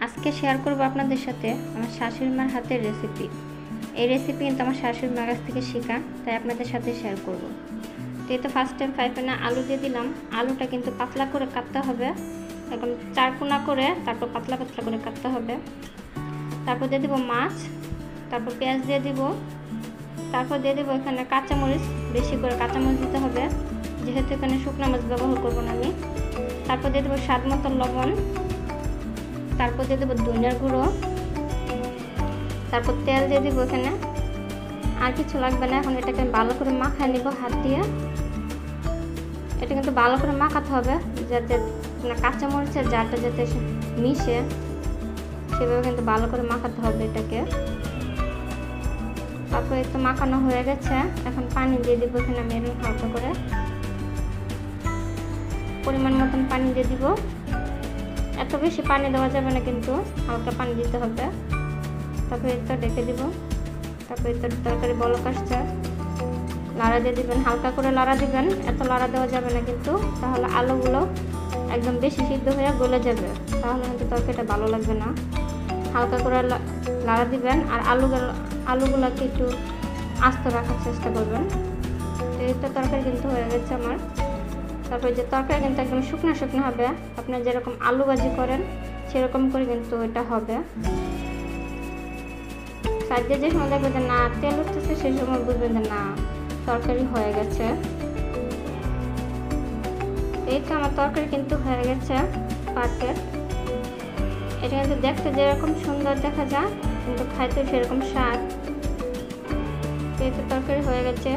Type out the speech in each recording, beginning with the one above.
আজকে শেয়ার করব আপনাদের সাথে আমার শাশুড়ি মার হাতের রেসিপি। এই রেসিপি কিন্তু আমার শাশুড়ি মার কাছ থেকে শেখা, তাই আপনাদের সাথে শেয়ার করব। তো এই তো ফার্স্ট টাইম ফ্রাই প্যানে আলু দিয়ে দিলাম। আলুটা কিন্তু পাতলা করে কাটতে হবে, এখন চারকোনা করে, তারপর পাতলা পাতলা করে কাটতে হবে। তারপর দিয়ে দেবো মাছ, তারপর পেঁয়াজ দিয়ে দিব, তারপর দিয়ে দেবো এখানে কাঁচামরিচ, বেশি করে কাঁচামরিচ দিতে হবে, যেহেতু এখানে শুকনো মাছ ব্যবহার করবো না আমি। তারপর দিয়ে দেবো স্বাদ মতো লবণ, তারপর দিয়ে দেবো ধনিয়ার গুঁড়ো, তারপর তেল দিয়ে দিব এখানে। আর কিছু লাগবে না। এখন এটাকে ভালো করে মাখায় নিব হাত দিয়ে। এটা কিন্তু ভালো করে মাখাতে হবে, যাতে কাঁচামরিচের জারটা যাতে মিশে, সেভাবে কিন্তু ভালো করে মাখাতে হবে এটাকে। তারপর একটু মাখানো হয়ে গেছে, এখন পানি দিয়ে দিব এখানে আমি এরকম হালকা করে, পরিমাণ মতন পানি দিয়ে দিব। এত বেশি পানি দেওয়া যাবে না, কিন্তু হালকা পানি দিতে হবে। তারপর এটা ডেকে দিব। তারপর এটা তরকারি বলক আসছে, লাড়া দিয়ে দিবেন, হালকা করে লাড়া দিবেন, এত লাড়া দেওয়া যাবে না কিন্তু, তাহলে আলুগুলো একদম বেশি সিদ্ধ হয়ে গলে যাবে, তাহলে কিন্তু তরকারিটা ভালো লাগবে না। হালকা করে লাড়া দিবেন, আর আলুগুলোকে একটু আস্ত রাখার চেষ্টা করবেন। এইটা তরকারি কিন্তু হয়ে গেছে আমার। তারপর যে তরকারি কিন্তু একদম শুকনো শুকনো হবে, আপনি যেরকম আলু ভাজি করেন সেরকম করে কিন্তু এটা হবে। সাইডে যে সময় দেখবেন যে না তেল উঠতেছে, সেই সময় বুঝবেন যে না তরকারি হয়ে গেছে। এই তো আমার তরকারি কিন্তু হয়ে গেছে পারফেক্ট। এটা কিন্তু দেখতে যেরকম সুন্দর দেখা যায়, কিন্তু খাইতে সেরকম স্বাদ। এই তো তরকারি হয়ে গেছে,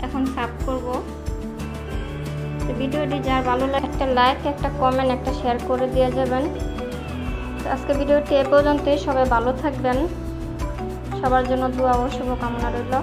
এখন সার্ভ করব। তো ভিডিওটি যার ভালো লাগে একটা লাইক, একটা কমেন্ট, একটা শেয়ার করে দিয়ে যাবেন। তো আজকে ভিডিওটি এ পর্যন্তই। সবাই ভালো থাকবেন, সবার জন্য দোয়া ও শুভকামনা রইল।